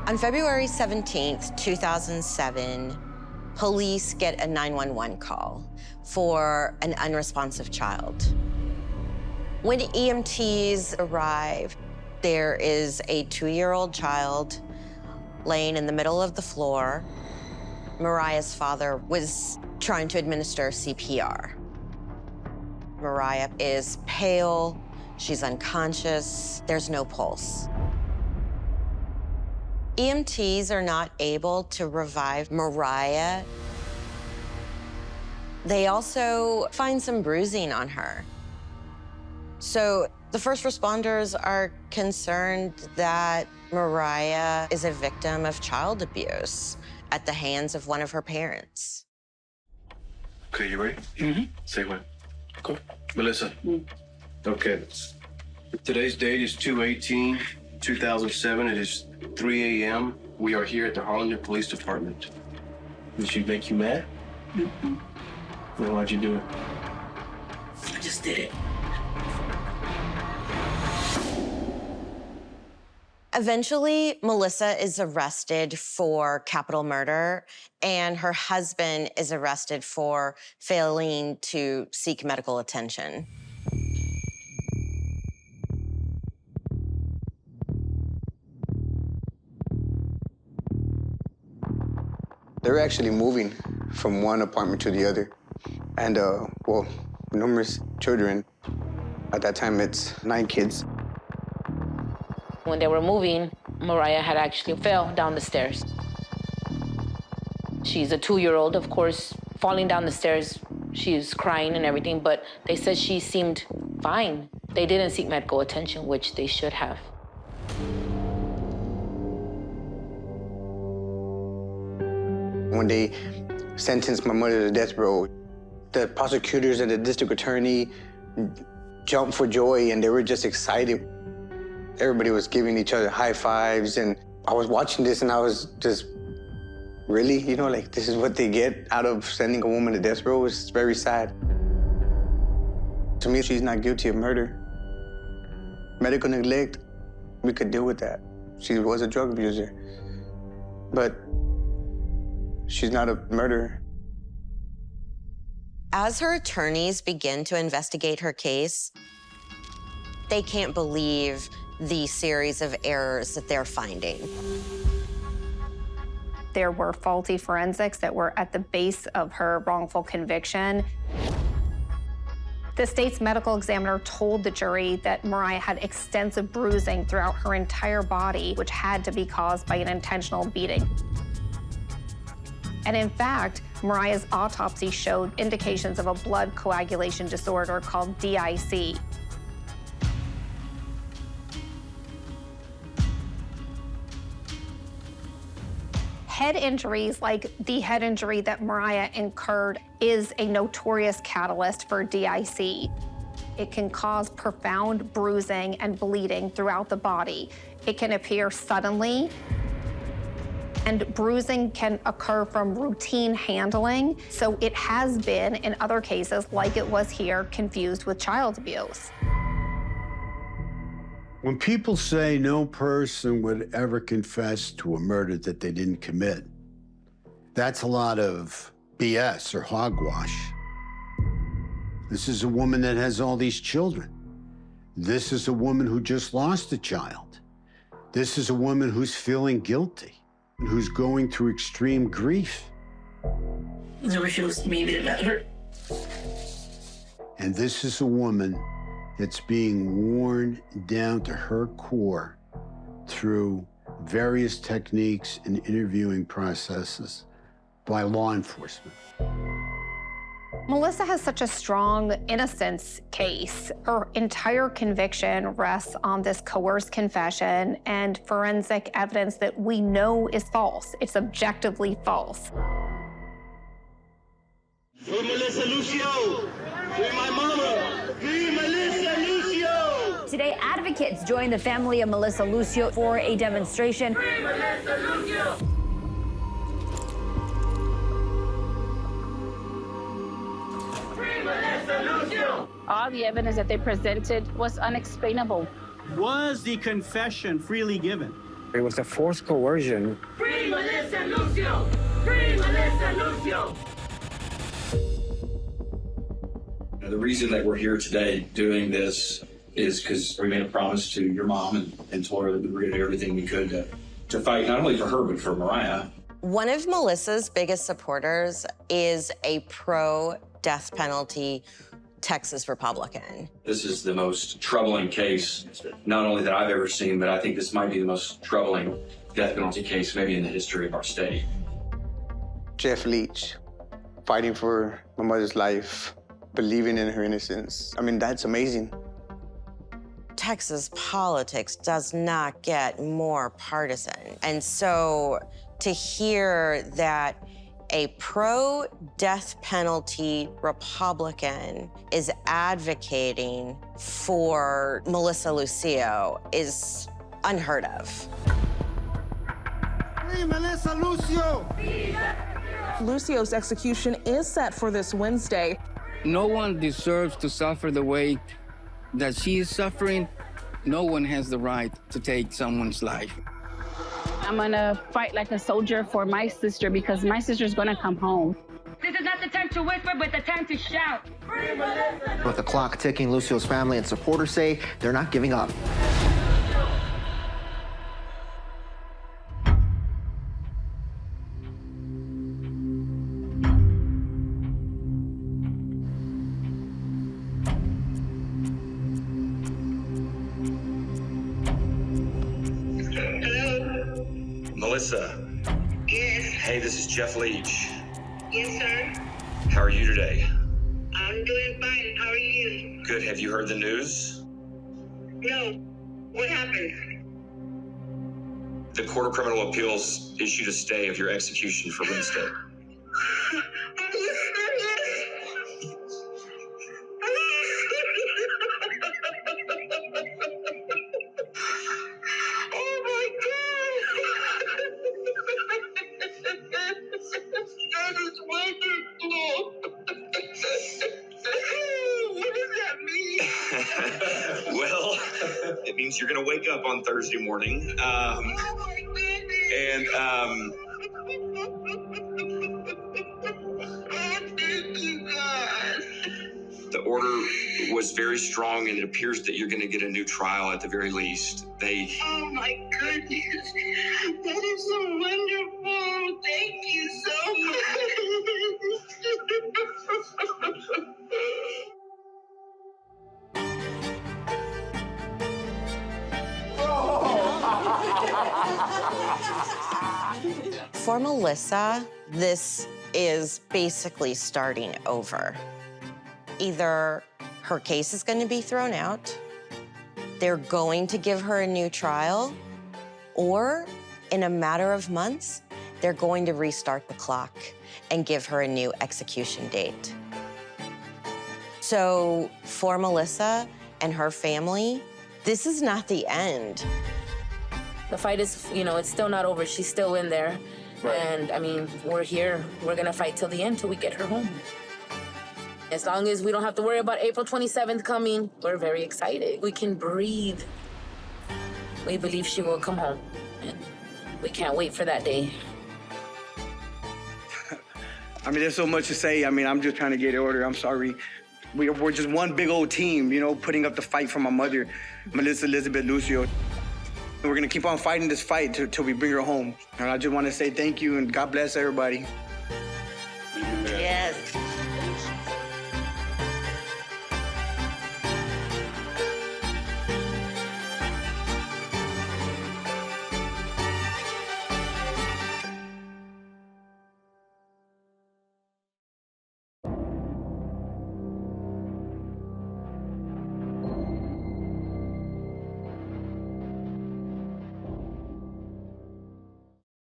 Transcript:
On February 17th, 2007, police get a 911 call for an unresponsive child. When EMTs arrive, there is a 2-year-old child laying in the middle of the floor. Mariah's father was trying to administer CPR. Mariah is pale, she's unconscious, there's no pulse. EMTs are not able to revive Mariah. They also find some bruising on her. So the first responders are concerned that Mariah is a victim of child abuse at the hands of one of her parents. Okay, you ready? Mm-hmm. Say when. Go. Melissa. Okay. Today's date is 2/18/2007. It is 3 a.m. We are here at the Harlingen Police Department. Did she make you mad? Mm-hmm. Then why'd you do it? I just did it. Eventually, Melissa is arrested for capital murder, and her husband is arrested for failing to seek medical attention. They were actually moving from one apartment to the other. And, well, numerous children. At that time, it's 9 kids. When they were moving, Mariah had actually fell down the stairs. She's a 2-year-old, of course, falling down the stairs. She's crying and everything, but they said she seemed fine. They didn't seek medical attention, which they should have. When they sentenced my mother to death row, the prosecutors and the district attorney jumped for joy, and they were just excited. Everybody was giving each other high fives, and I was watching this, and I was just, really? You know, like, this is what they get out of sending a woman to death row? It's very sad. To me, she's not guilty of murder. Medical neglect, we could deal with that. She was a drug abuser. But she's not a murderer. As her attorneys begin to investigate her case, they can't believe the series of errors that they're finding. There were faulty forensics that were at the base of her wrongful conviction. The state's medical examiner told the jury that Mariah had extensive bruising throughout her entire body, which had to be caused by an intentional beating. And in fact, Mariah's autopsy showed indications of a blood coagulation disorder called DIC. Head injuries, like the head injury that Mariah incurred, is a notorious catalyst for DIC. It can cause profound bruising and bleeding throughout the body. It can appear suddenly, and bruising can occur from routine handling. So it has been, in other cases, like it was here, confused with child abuse. When people say no person would ever confess to a murder that they didn't commit, that's a lot of BS or hogwash. This is a woman that has all these children. This is a woman who just lost a child. This is a woman who's feeling guilty, who's going through extreme grief. Never feels to me that it mattered. And this is a woman that's being worn down to her core through various techniques and interviewing processes by law enforcement. Melissa has such a strong innocence case. Her entire conviction rests on this coerced confession and forensic evidence that we know is false. It's objectively false. Free Melissa Lucio! Free my mama! Free Melissa Lucio! Today, advocates joined the family of Melissa Lucio for a demonstration. Free Melissa Lucio! Free Melissa Lucio! All the evidence that they presented was unexplainable. Was the confession freely given? It was a forced coercion. Free Melissa Lucio! Free Melissa Lucio! The reason that we're here today doing this is because we made a promise to your mom and told her that we were going to do everything we could to fight not only for her, but for Mariah. One of Melissa's biggest supporters is a pro-death penalty Texas Republican. This is the most troubling case, not only that I've ever seen, but I think this might be the most troubling death penalty case maybe in the history of our state. Jeff Leach, fighting for my mother's life, believing in her innocence. I mean, that's amazing. Texas politics does not get more partisan. And so to hear that a pro-death penalty Republican is advocating for Melissa Lucio is unheard of. Free Melissa Lucio! Lucio's execution is set for this Wednesday. No one deserves to suffer the way that she is suffering. No one has the right to take someone's life. I'm gonna fight like a soldier for my sister because my sister's gonna come home. This is not the time to whisper, but the time to shout. With the clock ticking, Lucio's family and supporters say they're not giving up. Melissa. Yes. Hey, this is Jeff Leach. Yes, sir. How are you today? I'm doing fine. How are you? Good. Have you heard the news? No. What happened? The Court of Criminal Appeals issued a stay of your execution for Wednesday. Well, it means you're going to wake up on Thursday morning. The order was very strong, and it appears that you're going to get a new trial at the very least. Oh my goodness. That is so wonderful. Thank you so much. For Melissa, this is basically starting over. Either her case is going to be thrown out, they're going to give her a new trial, or in a matter of months, they're going to restart the clock and give her a new execution date. So for Melissa and her family, this is not the end. The fight is, it's still not over. She's still in there. Right. And, I mean, we're here. We're going to fight till the end, till we get her home. As long as we don't have to worry about April 27th coming, we're very excited. We can breathe. We believe she will come home. And we can't wait for that day. I mean, there's so much to say. I mean, I'm just trying to get order. I'm sorry. We're just one big old team, putting up the fight for my mother, Melissa Elizabeth Lucio. We're gonna keep on fighting this fight till we bring her home. And I just want to say thank you and God bless everybody.